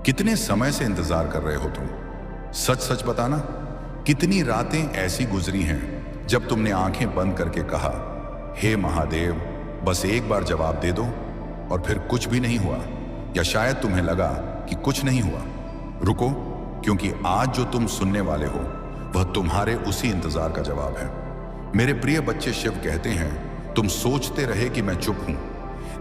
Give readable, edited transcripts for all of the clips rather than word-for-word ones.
कितने समय से इंतजार कर रहे हो तुम? सच सच बताना, कितनी रातें ऐसी गुजरी हैं जब तुमने आंखें बंद करके कहा, हे महादेव, बस एक बार जवाब दे दो, और फिर कुछ भी नहीं हुआ? या शायद तुम्हें लगा कि कुछ नहीं हुआ? रुको, क्योंकि आज जो तुम सुनने वाले हो वह तुम्हारे उसी इंतजार का जवाब है। मेरे प्रिय बच्चे, शिव कहते हैं, तुम सोचते रहे कि मैं चुप हूं,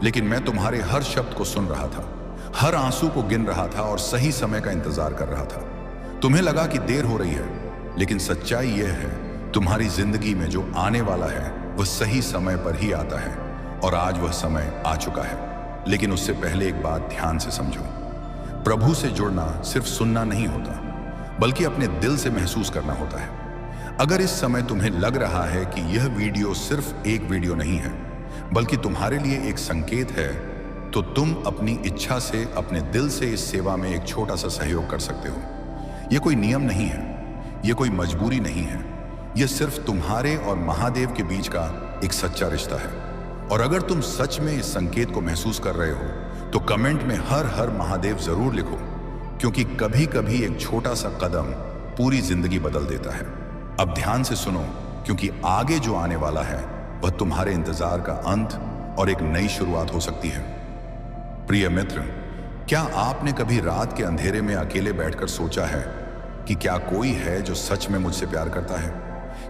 लेकिन मैं तुम्हारे हर शब्द को सुन रहा था, हर आंसू को गिन रहा था और सही समय का इंतजार कर रहा था। तुम्हें लगा कि देर हो रही है, लेकिन सच्चाई यह है, तुम्हारी जिंदगी में जो आने वाला है वह सही समय पर ही आता है, और आज वह समय आ चुका है। लेकिन उससे पहले एक बात ध्यान से समझो। प्रभु से जुड़ना सिर्फ सुनना नहीं होता, बल्कि अपने दिल से महसूस करना होता है। अगर इस समय तुम्हें लग रहा है कि यह वीडियो सिर्फ एक वीडियो नहीं है, बल्कि तुम्हारे लिए एक संकेत है, तो तुम अपनी इच्छा से, अपने दिल से इस सेवा में एक छोटा सा सहयोग कर सकते हो। यह कोई नियम नहीं है, यह कोई मजबूरी नहीं है, यह सिर्फ तुम्हारे और महादेव के बीच का एक सच्चा रिश्ता है। और अगर तुम सच में इस संकेत को महसूस कर रहे हो, तो कमेंट में हर हर महादेव जरूर लिखो, क्योंकि कभी कभी एक छोटा सा कदम पूरी जिंदगी बदल देता है। अब ध्यान से सुनो, क्योंकि आगे जो आने वाला है वह तुम्हारे इंतजार का अंत और एक नई शुरुआत हो सकती है। प्रिय मित्र, क्या आपने कभी रात के अंधेरे में अकेले बैठकर सोचा है कि क्या कोई है जो सच में मुझसे प्यार करता है?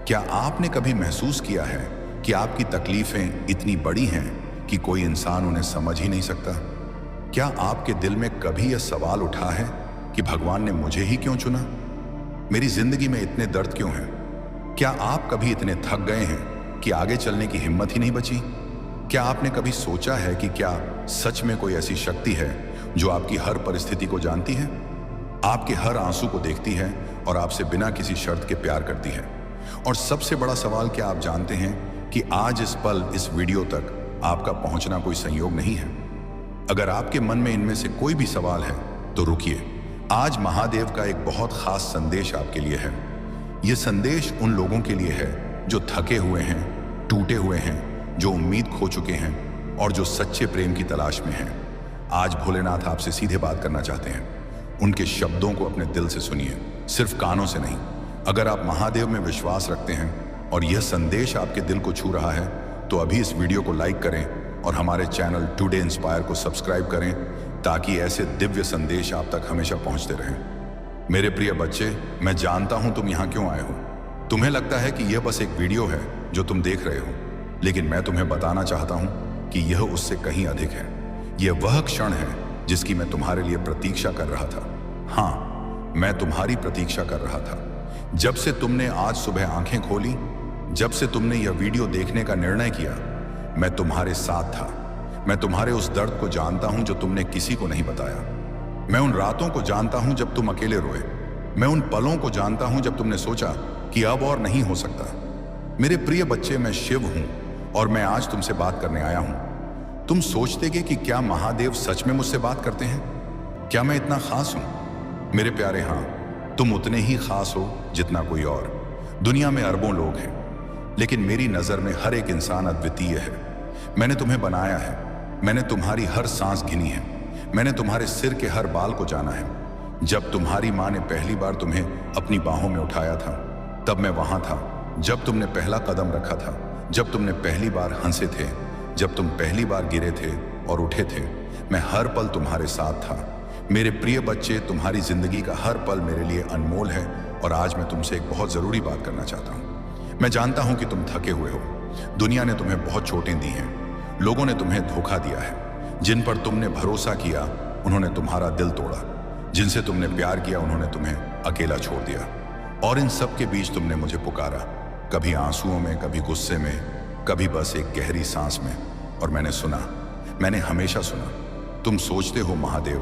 क्या आपने कभी महसूस किया है कि आपकी तकलीफें इतनी बड़ी हैं कि कोई इंसान उन्हें समझ ही नहीं सकता? क्या आपके दिल में कभी यह सवाल उठा है कि भगवान ने मुझे ही क्यों चुना? मेरी जिंदगी में इतने दर्द क्यों हैं? क्या आप कभी इतने थक गए हैं कि आगे चलने की हिम्मत ही नहीं बची? क्या आपने कभी सोचा है कि क्या सच में कोई ऐसी शक्ति है जो आपकी हर परिस्थिति को जानती है, आपके हर आंसू को देखती है और आपसे बिना किसी शर्त के प्यार करती है? और सबसे बड़ा सवाल, क्या आप जानते हैं कि आज इस पल, इस वीडियो तक आपका पहुंचना कोई संयोग नहीं है? अगर आपके मन में इनमें से कोई भी सवाल है तो रुकिए, आज महादेव का एक बहुत खास संदेश आपके लिए है। यह संदेश उन लोगों के लिए है जो थके हुए हैं, टूटे हुए हैं, जो उम्मीद खो चुके हैं और जो सच्चे प्रेम की तलाश में हैं। आज भोलेनाथ आपसे सीधे बात करना चाहते हैं। उनके शब्दों को अपने दिल से सुनिए, सिर्फ कानों से नहीं। अगर आप महादेव में विश्वास रखते हैं और यह संदेश आपके दिल को छू रहा है, तो अभी इस वीडियो को लाइक करें और हमारे चैनल टुडे इंस्पायर को सब्सक्राइब करें, ताकि ऐसे दिव्य संदेश आप तक हमेशा पहुंचते रहें। मेरे प्रिय बच्चे, मैं जानता हूं तुम यहां क्यों आए हो। तुम्हें लगता है कि यह बस एक वीडियो है जो तुम देख रहे हो, लेकिन मैं तुम्हें बताना चाहता हूं कि यह उससे कहीं अधिक है। यह वह क्षण है जिसकी मैं तुम्हारे लिए प्रतीक्षा कर रहा था। हाँ, मैं तुम्हारी प्रतीक्षा कर रहा था। जब से तुमने आज सुबह आंखें खोली, जब से तुमने यह वीडियो देखने का निर्णय किया, मैं तुम्हारे साथ था। मैं तुम्हारे उस दर्द को जानता हूं जो तुमने किसी को नहीं बताया। मैं उन रातों को जानता हूं जब तुम अकेले रोए। मैं उन पलों को जानता हूं जब तुमने सोचा कि अब और नहीं हो सकता। मेरे प्रिय बच्चे, मैं शिव हूं और मैं आज तुमसे बात करने आया हूं। तुम सोचते कि क्या महादेव सच में मुझसे बात करते हैं? क्या मैं इतना खास हूं? मेरे प्यारे, हाँ, तुम उतने ही खास हो जितना कोई और। दुनिया में अरबों लोग हैं, लेकिन मेरी नजर में हर एक इंसान अद्वितीय है। मैंने तुम्हें बनाया है, मैंने तुम्हारी हर सांस गिनी है, मैंने तुम्हारे सिर के हर बाल को जाना है। जब तुम्हारी माँ ने पहली बार तुम्हें अपनी बाहों में उठाया था, तब मैं वहां था। जब तुमने पहला कदम रखा था, जब तुमने पहली बार हंसे थे, जब तुम पहली बार गिरे थे और उठे थे, मैं हर पल तुम्हारे साथ था। मेरे प्रिय बच्चे, तुम्हारी जिंदगी का हर पल मेरे लिए अनमोल है, और आज मैं तुमसे एक बहुत जरूरी बात करना चाहता हूँ। मैं जानता हूं कि तुम थके हुए हो। दुनिया ने तुम्हें बहुत चोटें दी हैं, लोगों ने तुम्हें धोखा दिया है, जिन पर तुमने भरोसा किया उन्होंने तुम्हारा दिल तोड़ा, जिनसे तुमने प्यार किया उन्होंने तुम्हें अकेला छोड़ दिया, और इन सब के बीच तुमने मुझे पुकारा, कभी आंसुओं में, कभी गुस्से में, कभी बस एक गहरी सांस में। और मैंने सुना, मैंने हमेशा सुना। तुम सोचते हो महादेव,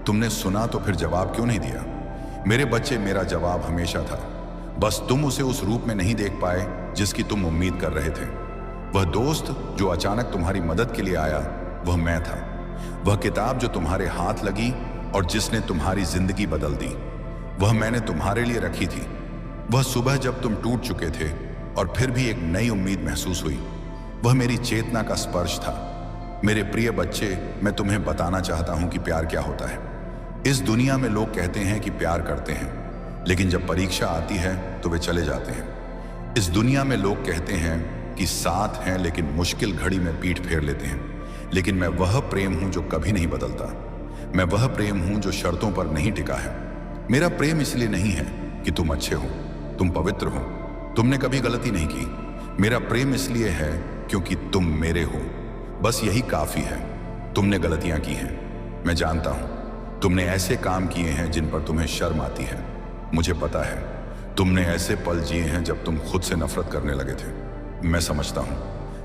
तुमने सुना तो फिर जवाब क्यों नहीं दिया? मेरे बच्चे, मेरा जवाब हमेशा था, बस तुम उसे उस रूप में नहीं देख पाए जिसकी तुम उम्मीद कर रहे थे। वह दोस्त जो अचानक तुम्हारी मदद के लिए आया, वह मैं था। वह किताब जो तुम्हारे हाथ लगी और जिसने तुम्हारी जिंदगी बदल दी, वह मैंने तुम्हारे लिए रखी थी। वह सुबह जब तुम टूट चुके थे और फिर भी एक नई उम्मीद महसूस हुई, वह मेरी चेतना का स्पर्श था। मेरे प्रिय बच्चे, मैं तुम्हें बताना चाहता हूं कि प्यार क्या होता है। इस दुनिया में लोग कहते हैं कि प्यार करते हैं, लेकिन जब परीक्षा आती है तो वे चले जाते हैं। इस दुनिया में लोग कहते हैं कि साथ हैं, लेकिन मुश्किल घड़ी में पीठ फेर लेते हैं। लेकिन मैं वह प्रेम हूं जो कभी नहीं बदलता। मैं वह प्रेम हूं जो शर्तों पर नहीं टिका है। मेरा प्रेम इसलिए नहीं है कि तुम अच्छे हो, तुम पवित्र हो, तुमने कभी गलती नहीं की। मेरा प्रेम इसलिए है क्योंकि तुम मेरे हो। बस यही काफी है। तुमने गलतियां की हैं, मैं जानता हूं। तुमने ऐसे काम किए हैं जिन पर तुम्हें शर्म आती है। मुझे पता है तुमने ऐसे पल जिए हैं जब तुम खुद से नफरत करने लगे थे। मैं समझता हूं,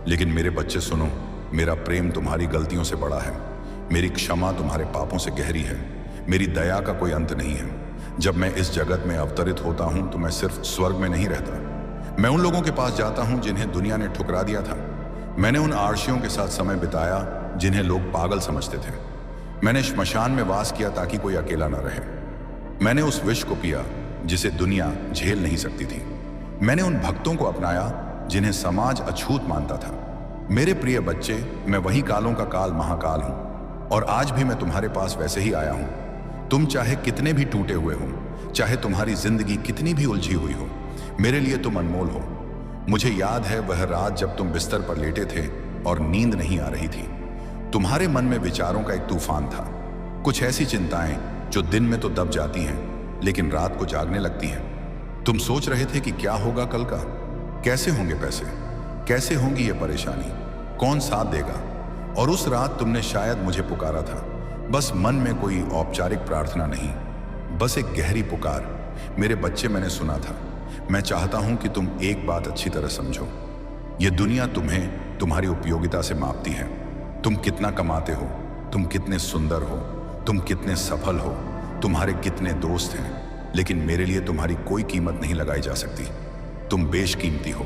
लेकिन मेरे बच्चे सुनो, मेरा प्रेम तुम्हारी गलतियों से बड़ा है। मेरी क्षमा तुम्हारे पापों से गहरी है। मेरी दया का कोई अंत नहीं है। जब मैं इस जगत में अवतरित होता हूं तो मैं सिर्फ स्वर्ग में नहीं रहता। मैं उन लोगों के पास जाता हूं जिन्हें दुनिया ने ठुकरा दिया था। मैंने उन आर्शियों के साथ समय बिताया जिन्हें लोग पागल समझते थे। मैंने श्मशान में वास किया ताकि कोई अकेला न रहे। मैंने उस विष को पिया जिसे दुनिया झेल नहीं सकती थी। मैंने उन भक्तों को अपनाया जिन्हें समाज अछूत मानता था। मेरे प्रिय बच्चे, मैं वही कालों का काल महाकाल हूं, और आज भी मैं तुम्हारे पास वैसे ही आया हूं। तुम चाहे कितने भी टूटे हुए हो, चाहे तुम्हारी जिंदगी कितनी भी उलझी हुई हो, मेरे लिए तुम अनमोल हो। मुझे याद है वह रात जब तुम बिस्तर पर लेटे थे और नींद नहीं आ रही थी। तुम्हारे मन में विचारों का एक तूफान था। कुछ ऐसी चिंताएं जो दिन में तो दब जाती हैं, लेकिन रात को जागने लगती हैं। तुम सोच रहे थे कि क्या होगा कल का, कैसे होंगे पैसे, कैसे होंगी ये परेशानी, कौन साथ देगा। और उस रात तुमने शायद मुझे पुकारा था। बस मन में कोई औपचारिक प्रार्थना नहीं, बस एक गहरी पुकार। मेरे बच्चे, मैंने सुना था। मैं चाहता हूं कि तुम एक बात अच्छी तरह समझो। ये दुनिया तुम्हें तुम्हारी उपयोगिता से मापती है। तुम कितना कमाते हो, तुम कितने सुंदर हो, तुम कितने सफल हो, तुम्हारे कितने दोस्त हैं, लेकिन मेरे लिए तुम्हारी कोई कीमत नहीं लगाई जा सकती। तुम बेशकीमती हो।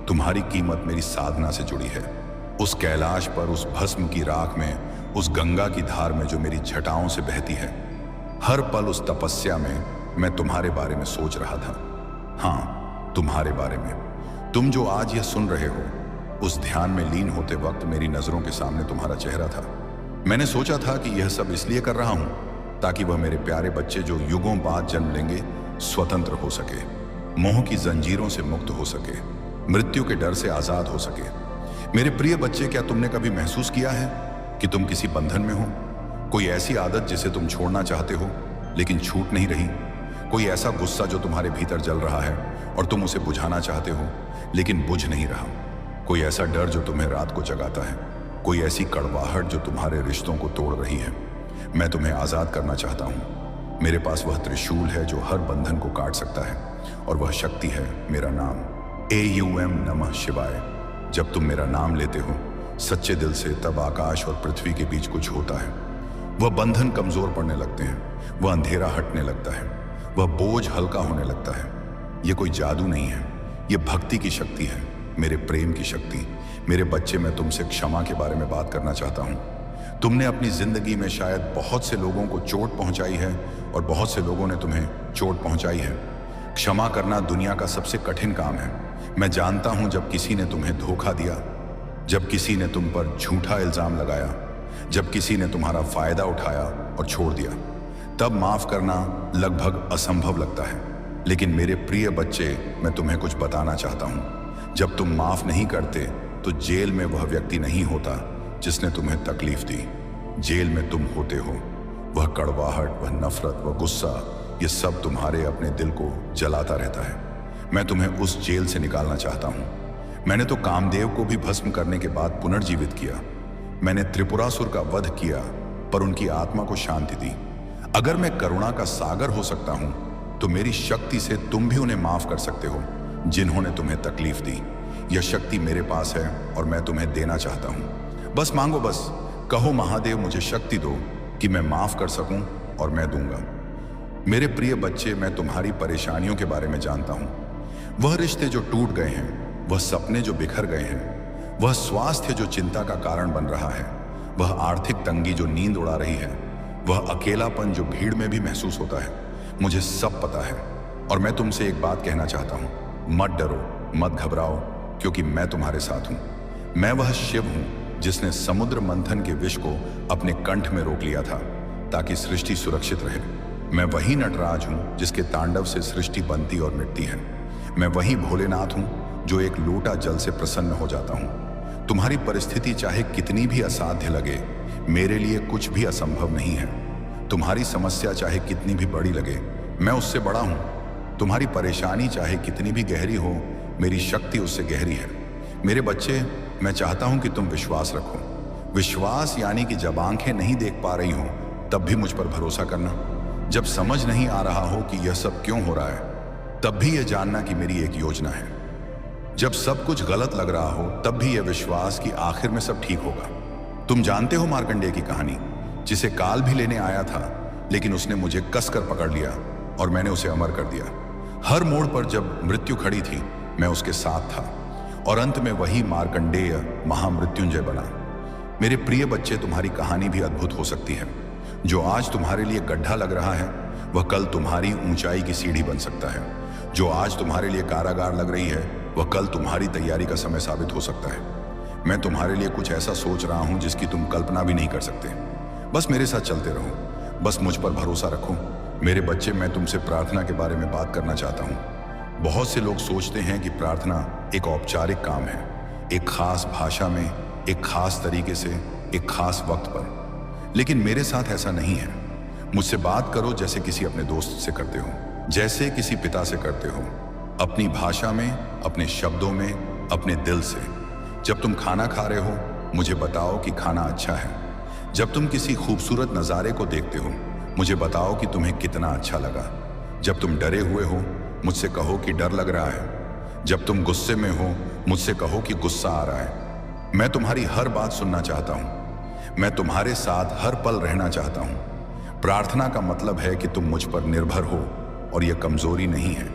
तुम्हारी कीमत मेरी साधना से जुड़ी है। उस कैलाश पर, उस भस्म की राख में, उस गंगा की धार में जो मेरी छटाओं से बहती है। हर पल उस तपस्या में मैं तुम्हारे बारे में सोच रहा था। हाँ, तुम्हारे बारे में। तुम जो आज यह सुन रहे हो, उस ध्यान में लीन होते वक्त मेरी नजरों के सामने तुम्हारा चेहरा था। मैंने सोचा था कि यह सब इसलिए कर रहा हूं ताकि वह मेरे प्यारे बच्चे जो युगों बाद जन्म लेंगे स्वतंत्र हो सके, मोह की जंजीरों से मुक्त हो सके, मृत्यु के डर से आजाद हो सके। मेरे प्रिय बच्चे, क्या तुमने कभी महसूस किया है कि तुम किसी बंधन में हो? कोई ऐसी आदत जिसे तुम छोड़ना चाहते हो लेकिन छूट नहीं रही। कोई ऐसा गुस्सा जो तुम्हारे भीतर जल रहा है और तुम उसे बुझाना चाहते हो लेकिन बुझ नहीं रहा। कोई ऐसा डर जो तुम्हें रात को जगाता है। कोई ऐसी कड़वाहट जो तुम्हारे रिश्तों को तोड़ रही है। मैं तुम्हें आजाद करना चाहता हूं। मेरे पास वह त्रिशूल है जो हर बंधन को काट सकता है, और वह शक्ति है मेरा नाम, AUM नमः शिवाय। जब तुम मेरा नाम लेते हो सच्चे दिल से, तब आकाश और पृथ्वी के बीच कुछ होता है। वह बंधन कमजोर पड़ने लगते हैं, वह अंधेरा हटने लगता है, वह बोझ हल्का होने लगता है। यह कोई जादू नहीं है, यह भक्ति की शक्ति है, मेरे प्रेम की शक्ति। मेरे बच्चे, मैं तुमसे क्षमा के बारे में बात करना चाहता हूं। तुमने अपनी जिंदगी में शायद बहुत से लोगों को चोट पहुंचाई है और बहुत से लोगों ने तुम्हें चोट पहुंचाई है। क्षमा करना दुनिया का सबसे कठिन काम है। मैं जानता हूं, जब किसी ने तुम्हें धोखा दिया, जब किसी ने तुम पर झूठा इल्जाम लगाया, जब किसी ने तुम्हारा फायदा उठाया और छोड़ दिया, तब माफ करना लगभग असंभव लगता है। लेकिन मेरे प्रिय बच्चे, मैं तुम्हें कुछ बताना चाहता हूं। जब तुम माफ नहीं करते तो जेल में वह व्यक्ति नहीं होता जिसने तुम्हें तकलीफ दी। जेल में तुम होते हो। वह कड़वाहट, वह नफरत, वह गुस्सा, ये सब तुम्हारे अपने दिल को जलाता रहता है। मैं तुम्हें उस जेल से निकालना चाहता हूं। मैंने तो कामदेव को भी भस्म करने के बाद पुनर्जीवित किया। मैंने त्रिपुरासुर का वध किया, पर उनकी आत्मा को शांति दी। अगर मैं करुणा का सागर हो सकता हूं, तो मेरी शक्ति से तुम भी उन्हें माफ कर सकते हो जिन्होंने तुम्हें तकलीफ दी। यह शक्ति मेरे पास है और मैं तुम्हें देना चाहता हूं। बस मांगो, बस कहो, महादेव मुझे शक्ति दो कि मैं माफ कर सकूं, और मैं दूंगा। मेरे प्रिय बच्चे, मैं तुम्हारी परेशानियों के बारे में जानता हूं। वह रिश्ते जो टूट गए हैं, वह सपने जो बिखर गए हैं, वह स्वास्थ्य जो चिंता का कारण बन रहा है, वह आर्थिक तंगी जो नींद उड़ा रही है, वह अकेलापन जो भीड़ में भी महसूस होता है। मुझे सब पता है, और मैं तुमसे एक बात कहना चाहता हूं। मत डरो, मत घबराओ, क्योंकि मैं तुम्हारे साथ हूं। मैं वह शिव हूं जिसने समुद्र मंथन के विष को अपने कंठ में रोक लिया था। ताकि सृष्टि सुरक्षित रहे। मैं वही नटराज हूं जिसके तांडव से सृष्टि बनती और मिटती है। मैं वही भोलेनाथ हूं जो एक लोटा जल से प्रसन्न हो जाता हूं। तुम्हारी परिस्थिति चाहे कितनी भी असाध्य लगे, मेरे लिए कुछ भी असंभव नहीं है। तुम्हारी समस्या चाहे कितनी भी बड़ी लगे, मैं उससे बड़ा हूं। तुम्हारी परेशानी चाहे कितनी भी गहरी हो, मेरी शक्ति उससे गहरी है। मेरे बच्चे, मैं चाहता हूं कि तुम विश्वास रखो। विश्वास यानी कि जब आंखें नहीं देख पा रही हो तब भी मुझ पर भरोसा करना। जब समझ नहीं आ रहा हो कि यह सब क्यों हो रहा है, तब भी यह जानना कि मेरी एक योजना है। जब सब कुछ गलत लग रहा हो, तब भी यह विश्वास कि आखिर में सब ठीक होगा। तुम जानते हो मार्कंडेय की कहानी, जिसे काल भी लेने आया था, लेकिन उसने मुझे कसकर पकड़ लिया और मैंने उसे अमर कर दिया। हर मोड़ पर जब मृत्यु खड़ी थी, मैं उसके साथ था और अंत में वही मार्कंडेय महामृत्युंजय बना। मेरे प्रिय बच्चे, तुम्हारी कहानी भी अद्भुत हो सकती है। जो आज तुम्हारे लिए गड्ढा लग रहा है, वह कल तुम्हारी ऊंचाई की सीढ़ी बन सकता है। जो आज तुम्हारे लिए कारागार लग रही है, वह कल तुम्हारी तैयारी का समय साबित हो सकता है। मैं तुम्हारे लिए कुछ ऐसा सोच रहा हूं जिसकी तुम कल्पना भी नहीं कर सकते। बस मेरे साथ चलते रहो, बस मुझ पर भरोसा रखो। मेरे बच्चे, मैं तुमसे प्रार्थना के बारे में बात करना चाहता हूं। बहुत से लोग सोचते हैं कि प्रार्थना एक औपचारिक काम है, एक खास भाषा में, एक खास तरीके से, एक खास वक्त पर। लेकिन मेरे साथ ऐसा नहीं है। मुझसे बात करो जैसे किसी अपने दोस्त से करते हो, जैसे किसी पिता से करते हो, अपनी भाषा में, अपने शब्दों में, अपने दिल से। जब तुम खाना खा रहे हो, मुझे बताओ कि खाना अच्छा है। जब तुम किसी खूबसूरत नज़ारे को देखते हो, मुझे बताओ कि तुम्हें कितना अच्छा लगा। जब तुम डरे हुए हो, मुझसे कहो कि डर लग रहा है। जब तुम गुस्से में हो, मुझसे कहो कि गुस्सा आ रहा है। मैं तुम्हारी हर बात सुनना चाहता हूँ। मैं तुम्हारे साथ हर पल रहना चाहता हूँ। प्रार्थना का मतलब है कि तुम मुझ पर निर्भर हो, और यह कमजोरी नहीं है,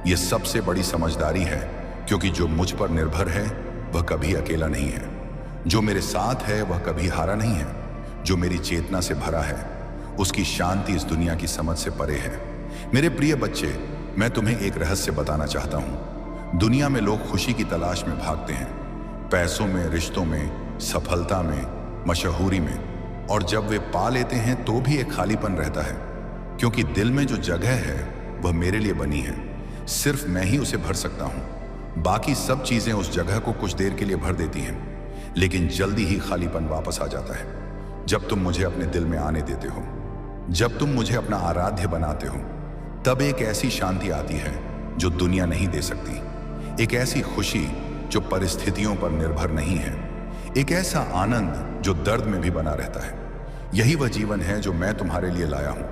यह सबसे बड़ी समझदारी है। क्योंकि जो मुझ पर निर्भर है, वह कभी अकेला नहीं है। जो मेरे साथ है, वह कभी हारा नहीं है। जो मेरी चेतना से भरा है, उसकी शांति इस दुनिया की समझ से परे है। मेरे प्रिय बच्चे, मैं तुम्हें एक रहस्य बताना चाहता हूँ। दुनिया में लोग खुशी की तलाश में भागते हैं, पैसों में, रिश्तों में, सफलता में, मशहूरी में, और जब वे पा लेते हैं तो भी एक खालीपन रहता है। क्योंकि दिल में जो जगह है, वह मेरे लिए बनी है। सिर्फ मैं ही उसे भर सकता हूँ। बाकी सब चीजें उस जगह को कुछ देर के लिए भर देती हैं, लेकिन जल्दी ही खालीपन वापस आ जाता है। जब तुम मुझे अपने दिल में आने देते हो, जब तुम मुझे अपना आराध्य बनाते हो, तब एक ऐसी शांति आती है जो दुनिया नहीं दे सकती। एक ऐसी खुशी जो परिस्थितियों पर निर्भर नहीं है। एक ऐसा आनंद जो दर्द में भी बना रहता है। यही वह जीवन है जो मैं तुम्हारे लिए लाया हूं।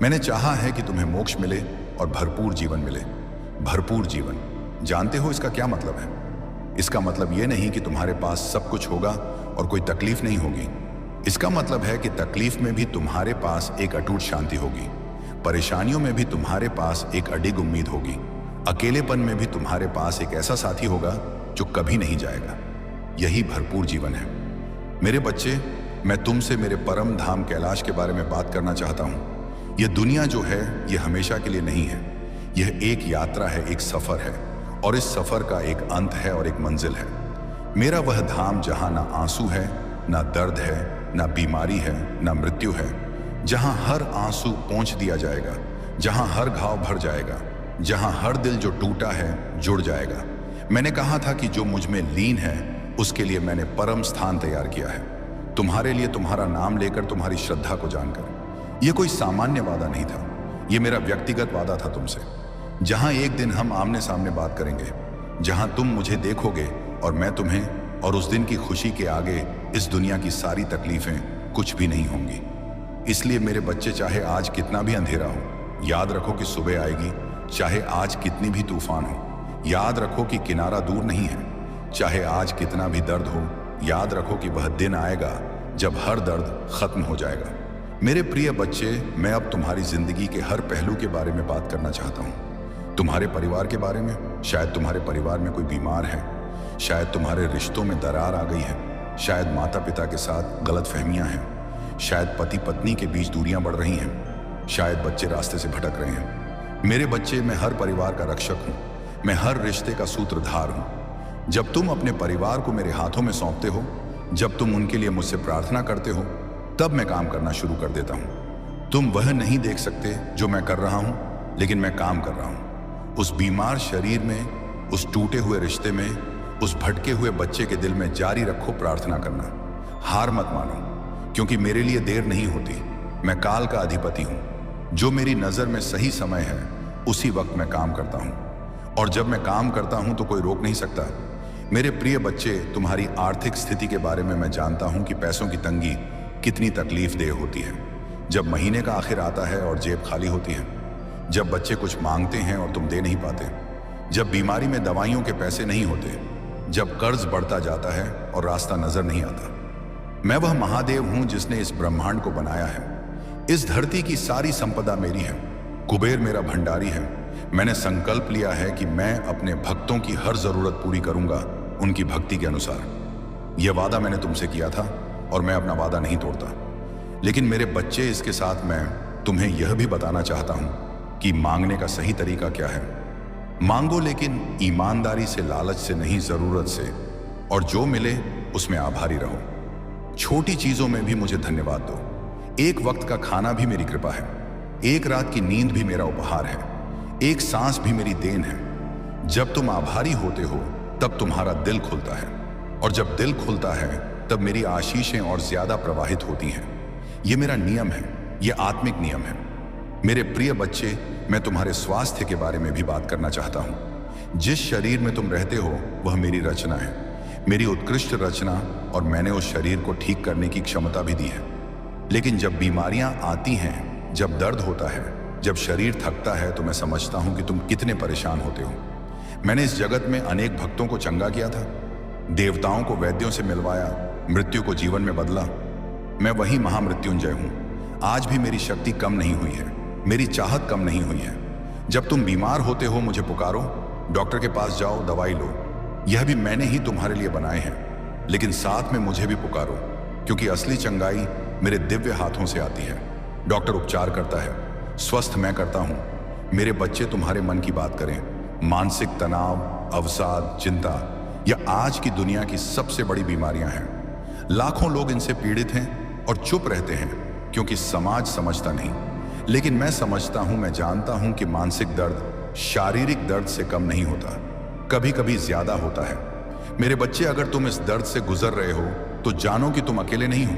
मैंने चाहा है कि तुम्हें मोक्ष मिले और भरपूर जीवन मिले। भरपूर जीवन, जानते हो इसका क्या मतलब है? इसका मतलब यह नहीं कि तुम्हारे पास सब कुछ होगा और कोई तकलीफ नहीं होगी। इसका मतलब है कि तकलीफ में भी तुम्हारे पास एक अटूट शांति होगी। परेशानियों में भी तुम्हारे पास एक अडिग उम्मीद होगी। अकेलेपन में भी तुम्हारे पास एक ऐसा साथी होगा जो कभी नहीं जाएगा। यही भरपूर जीवन है। मेरे बच्चे, मैं तुमसे मेरे परम धाम कैलाश के बारे में बात करना चाहता हूँ। यह दुनिया जो है, यह हमेशा के लिए नहीं है। यह एक यात्रा है, एक सफर है, और इस सफर का एक अंत है और एक मंजिल है। मेरा वह धाम जहाँ ना आंसू है, ना दर्द है, ना बीमारी है, ना मृत्यु है। जहाँ हर आंसू पोंछ दिया जाएगा, जहाँ हर घाव भर जाएगा, जहाँ हर दिल जो टूटा है जुड़ जाएगा। मैंने कहा था कि जो मुझ में लीन है, उसके लिए मैंने परम स्थान तैयार किया है। तुम्हारे लिए, तुम्हारा नाम लेकर, तुम्हारी श्रद्धा को जानकर। यह कोई सामान्य वादा नहीं था, यह मेरा व्यक्तिगत वादा था तुमसे। जहां एक दिन हम आमने सामने बात करेंगे, जहां तुम मुझे देखोगे और मैं तुम्हें, और उस दिन की खुशी के आगे इस दुनिया की सारी तकलीफें कुछ भी नहीं होंगी। इसलिए मेरे बच्चे, चाहे आज कितना भी अंधेरा हो, याद रखो कि सुबह आएगी। चाहे आज कितनी भी तूफान हो, याद रखो कि किनारा दूर नहीं है। चाहे आज कितना भी दर्द हो, याद रखो कि वह दिन आएगा जब हर दर्द खत्म हो जाएगा। मेरे प्रिय बच्चे, मैं अब तुम्हारी जिंदगी के हर पहलू के बारे में बात करना चाहता हूँ। तुम्हारे परिवार के बारे में। शायद तुम्हारे परिवार में कोई बीमार है, शायद तुम्हारे रिश्तों में दरार आ गई है, शायद माता पिता के साथ गलतफहमियां हैं, शायद पति पत्नी के बीच दूरियां बढ़ रही हैं, शायद बच्चे रास्ते से भटक रहे हैं। मेरे बच्चे, मैं हर परिवार का रक्षक हूँ, मैं हर रिश्ते का सूत्रधार हूँ। जब तुम अपने परिवार को मेरे हाथों में सौंपते हो, जब तुम उनके लिए मुझसे प्रार्थना करते हो, तब मैं काम करना शुरू कर देता हूँ। तुम वह नहीं देख सकते जो मैं कर रहा हूं, लेकिन मैं काम कर रहा हूं। उस बीमार शरीर में, उस टूटे हुए रिश्ते में, उस भटके हुए बच्चे के दिल में जारी रखो प्रार्थना करना। हार मत मानो, क्योंकि मेरे लिए देर नहीं होती। मैं काल का अधिपति हूं। जो मेरी नजर में सही समय है, उसी वक्त मैं काम करता हूं, और जब मैं काम करता हूं तो कोई रोक नहीं सकता। मेरे प्रिय बच्चे, तुम्हारी आर्थिक स्थिति के बारे में मैं जानता हूं कि पैसों की तंगी कितनी तकलीफदेह होती है। जब महीने का आखिर आता है और जेब खाली होती है, जब बच्चे कुछ मांगते हैं और तुम दे नहीं पाते, जब बीमारी में दवाइयों के पैसे नहीं होते, जब कर्ज बढ़ता जाता है और रास्ता नजर नहीं आता। मैं वह महादेव हूं जिसने इस ब्रह्मांड को बनाया है। इस धरती की सारी संपदा मेरी है। कुबेर मेरा भंडारी है। मैंने संकल्प लिया है कि मैं अपने भक्तों की हर जरूरत पूरी करूंगा, उनकी भक्ति के अनुसार। यह वादा मैंने तुमसे किया था और मैं अपना वादा नहीं तोड़ता। लेकिन मेरे बच्चे, इसके साथ मैं तुम्हें यह भी बताना चाहता हूं कि मांगने का सही तरीका क्या है। मांगो, लेकिन ईमानदारी से, लालच से नहीं, जरूरत से। और जो मिले उसमें आभारी रहो। छोटी चीजों में भी मुझे धन्यवाद दो। एक वक्त का खाना भी मेरी कृपा है। एक रात की नींद भी मेरा उपहार है। एक सांस भी मेरी देन है। जब तुम आभारी होते हो तब तुम्हारा दिल खुलता है, और जब दिल खुलता है तब मेरी आशीषें और ज्यादा प्रवाहित होती हैं। यह मेरा नियम है, यह आत्मिक नियम है। मेरे प्रिय बच्चे, मैं तुम्हारे स्वास्थ्य के बारे में भी बात करना चाहता हूं। जिस शरीर में तुम रहते हो वह मेरी रचना है, मेरी उत्कृष्ट रचना, और मैंने उस शरीर को ठीक करने की क्षमता भी दी है। लेकिन जब बीमारियां आती हैं, जब दर्द होता है, जब शरीर थकता है, तो मैं समझता हूं कि तुम कितने परेशान होते हो। मैंने इस जगत में अनेक भक्तों को चंगा किया था, देवताओं को वैद्यों से मिलवाया, मृत्यु को जीवन में बदला। मैं वही महामृत्युंजय हूं। आज भी मेरी शक्ति कम नहीं हुई है, मेरी चाहत कम नहीं हुई है। जब तुम बीमार होते हो, मुझे पुकारो, डॉक्टर के पास जाओ, दवाई लो। यह भी मैंने ही तुम्हारे लिए बनाए हैं। लेकिन साथ में मुझे भी पुकारो, क्योंकि असली चंगाई मेरे दिव्य हाथों से आती है। डॉक्टर उपचार करता है, स्वस्थ मैं करता हूं। मेरे बच्चे, तुम्हारे मन की बात करें। मानसिक तनाव, अवसाद, चिंता, यह आज की दुनिया की सबसे बड़ी बीमारियां हैं। लाखों लोग इनसे पीड़ित हैं और चुप रहते हैं, क्योंकि समाज समझता नहीं। लेकिन मैं समझता हूं, मैं जानता हूं कि मानसिक दर्द शारीरिक दर्द से कम नहीं होता, कभी कभी ज्यादा होता है। मेरे बच्चे, अगर तुम इस दर्द से गुजर रहे हो तो जानो कि तुम अकेले नहीं हो।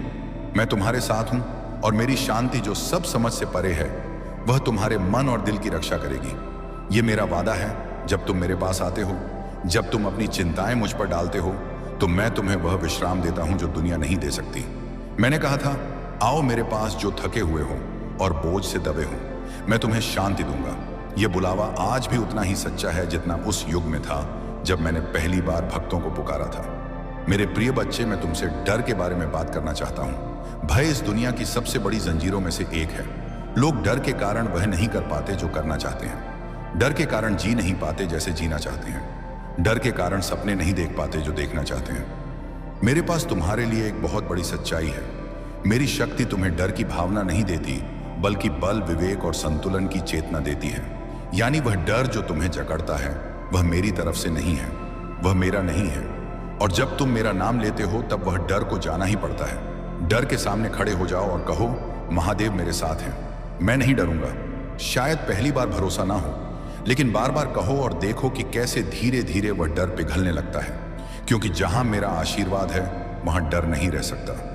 मैं तुम्हारे साथ हूं, और मेरी शांति जो सब समझ से परे है, वह तुम्हारे मन और दिल की रक्षा करेगी। यह मेरा वादा है। जब तुम मेरे पास आते हो, जब तुम अपनी चिंताएं मुझ पर डालते हो, तो मैं तुम्हें वह विश्राम देता हूं जो दुनिया नहीं दे सकती। मैंने कहा था, आओ मेरे पास जो थके हुए हो और बोझ से दबे हो, मैं तुम्हें शांति दूंगा। यह बुलावा आज भी उतना ही सच्चा है जितना उस युग में था जब मैंने पहली बार भक्तों को पुकारा था। मेरे प्रिय बच्चे, मैं तुमसे डर के बारे में बात करना चाहता हूं। भय इस दुनिया की सबसे बड़ी जंजीरों में से एक है। लोग डर के कारण वह नहीं कर पाते जो करना चाहते हैं। डर के कारण जी नहीं पाते जैसे जीना चाहते हैं। डर के कारण सपने नहीं देख पाते जो देखना चाहते हैं। मेरे पास तुम्हारे लिए एक बहुत बड़ी सच्चाई है। मेरी शक्ति तुम्हें डर की भावना नहीं देती, बल्कि बल, विवेक और संतुलन की चेतना देती है। यानी वह डर जो तुम्हें जकड़ता है, वह मेरी तरफ से नहीं है, वह मेरा नहीं है। और जब तुम मेरा नाम लेते हो, तब वह डर को जाना ही पड़ता है। डर के सामने खड़े हो जाओ और कहो, महादेव मेरे साथ हैं, मैं नहीं डरूंगा। शायद पहली बार भरोसा ना हो, लेकिन बार बार कहो और देखो कि कैसे धीरे धीरे वह डर पिघलने लगता है। क्योंकि जहां मेरा आशीर्वाद है, वहां डर नहीं रह सकता।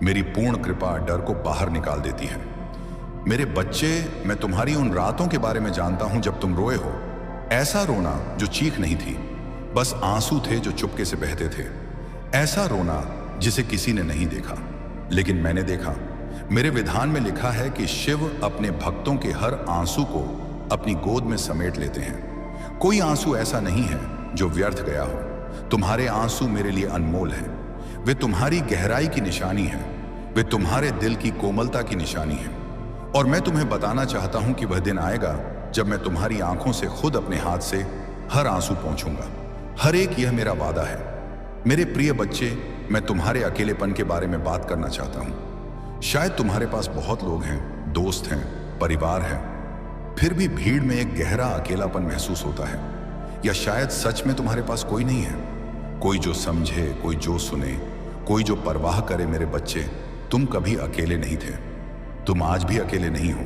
मेरी पूर्ण कृपा डर को बाहर निकाल देती है। मेरे बच्चे, मैं तुम्हारी उन रातों के बारे में जानता हूं जब तुम रोए हो। ऐसा रोना जो चीख नहीं थी, बस आंसू थे जो चुपके से बहते थे। ऐसा रोना जिसे किसी ने नहीं देखा, लेकिन मैंने देखा। मेरे विधान में लिखा है कि शिव अपने भक्तों के हर आंसू को अपनी गोद में समेट लेते हैं। कोई आंसू ऐसा नहीं है जो व्यर्थ गया हो। तुम्हारे आंसू मेरे लिए अनमोल हैं। वे तुम्हारी गहराई की निशानी है, वे तुम्हारे दिल की कोमलता की निशानी है। और मैं तुम्हें बताना चाहता हूं कि वह दिन आएगा जब मैं तुम्हारी आंखों से खुद अपने हाथ से हर आंसू पोंछूंगा। हर एक, यह मेरा वादा है। मेरे प्रिय बच्चे, मैं तुम्हारे अकेलेपन के बारे में बात करना चाहता हूं। शायद तुम्हारे पास बहुत लोग हैं, दोस्त हैं, परिवार है, फिर भी भीड़ में एक गहरा अकेलापन महसूस होता है। या शायद सच में तुम्हारे पास कोई नहीं है, कोई जो समझे, कोई जो सुने, कोई जो परवाह करे। मेरे बच्चे, तुम कभी अकेले नहीं थे। तुम आज भी अकेले नहीं हो,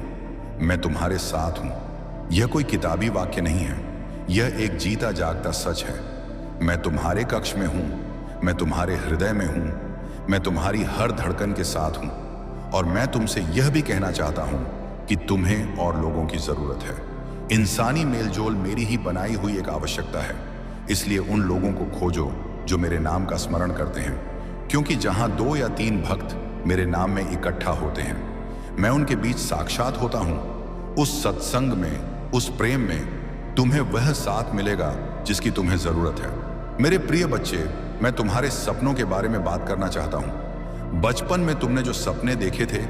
मैं तुम्हारे साथ हूं। यह कोई किताबी वाक्य नहीं है, यह एक जीता जागता सच है। मैं तुम्हारे कक्ष में हूं, मैं तुम्हारे हृदय में हूं, मैं तुम्हारी हर धड़कन के साथ हूं। और मैं तुमसे यह भी कहना चाहता हूं कि तुम्हें और लोगों की जरूरत है। इंसानी मेलजोल मेरी ही बनाई हुई एक आवश्यकता है, इसलिए उन लोगों को खोजो जो मेरे नाम का स्मरण करते हैं, क्योंकि जहां 2 या 3 भक्त मेरे नाम में इकट्ठा होते हैं, मैं उनके बीच साक्षात होता हूं। उस सत्संग में, उस प्रेम में तुम्हें वह साथ मिलेगा जिसकी तुम्हें जरूरत है। मेरे प्रिय बच्चे, मैं तुम्हारे सपनों के बारे में बात करना चाहता हूं। बचपन में तुमने जो सपने देखे थे,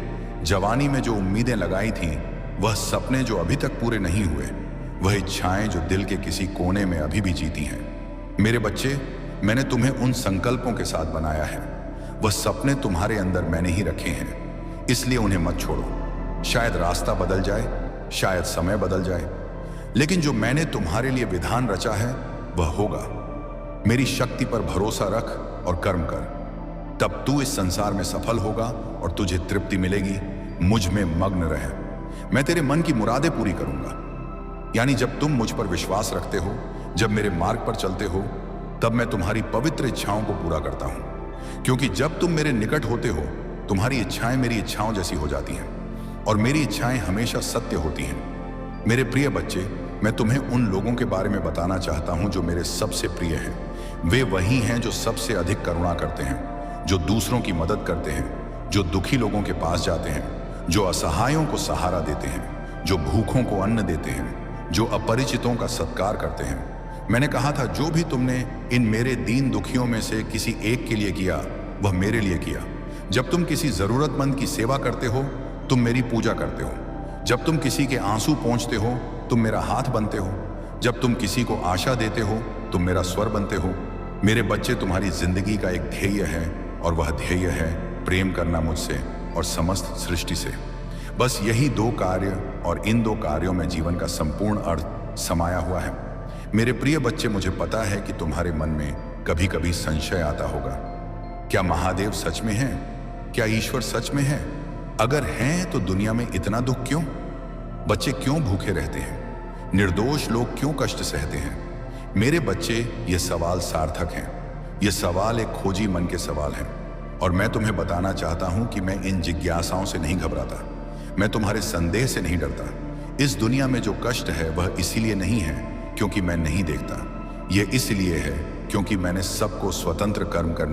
जवानी में जो उम्मीदें लगाई थीं, वह सपने जो अभी तक पूरे नहीं हुए, वह इच्छाएं जो दिल के किसी कोने में अभी भी जीती हैं। मेरे बच्चे, मैंने तुम्हें उन संकल्पों के साथ बनाया है। वह सपने तुम्हारे अंदर मैंने ही रखे हैं, इसलिए उन्हें मत छोड़ो। शायद रास्ता बदल जाए, शायद समय बदल जाए, लेकिन जो मैंने तुम्हारे लिए विधान रचा है वह होगा। मेरी शक्ति पर भरोसा रख और कर्म कर, तब तू इस संसार में सफल होगा और तुझे तृप्ति मिलेगी। मुझ में मग्न रह, मैं तेरे मन की मुरादें पूरी करूंगा। यानी जब तुम मुझ पर विश्वास रखते हो, जब मेरे मार्ग पर चलते हो, तब मैं तुम्हारी पवित्र इच्छाओं को पूरा करता हूं। क्योंकि जब तुम मेरे निकट होते हो, तुम्हारी इच्छाएं मेरी इच्छाओं जैसी हो जाती हैं, और मेरी इच्छाएं हमेशा सत्य होती हैं। मेरे प्रिय बच्चे, मैं तुम्हें उन लोगों के बारे में बताना चाहता हूं जो मेरे सबसे प्रिय हैं। वे वही हैं जो सबसे अधिक करुणा करते हैं, जो दूसरों की मदद करते हैं, जो दुखी लोगों के पास जाते हैं, जो असहायों को सहारा देते हैं, जो भूखों को अन्न देते हैं, जो अपरिचितों का सत्कार करते हैं। मैंने कहा था, जो भी तुमने इन मेरे दीन दुखियों में से किसी एक के लिए किया, वह मेरे लिए किया। जब तुम किसी जरूरतमंद की सेवा करते हो, तुम मेरी पूजा करते हो। जब तुम किसी के आंसू पोंछते हो, तुम मेरा हाथ बनते हो। जब तुम किसी को आशा देते हो, तुम मेरा स्वर बनते हो। मेरे बच्चे, तुम्हारी जिंदगी का एक ध्येय है, और वह ध्येय है प्रेम करना मुझसे और समस्त सृष्टि से। बस यही 2 कार्य, और इन 2 कार्यों में जीवन का संपूर्ण अर्थ समाया हुआ है। मेरे प्रिय बच्चे, मुझे पता है कि तुम्हारे मन में कभी कभी संशय आता होगा। क्या महादेव सच में है? क्या ईश्वर सच में है? अगर हैं तो दुनिया में इतना दुख क्यों? बच्चे क्यों भूखे रहते हैं? निर्दोष लोग क्यों कष्ट सहते हैं? मेरे बच्चे, ये सवाल सार्थक हैं। ये सवाल एक खोजी मन के सवाल हैं, और मैं तुम्हें बताना चाहता हूं कि मैं इन जिज्ञासाओं से नहीं घबराता। मैं तुम्हारे संदेह से नहीं डरता। इस दुनिया में जो कष्ट है वह इसीलिए नहीं है क्योंकि मैं नहीं देखता। यह इसलिए है क्योंकि मैंने सबको स्वतंत्र कर्म करने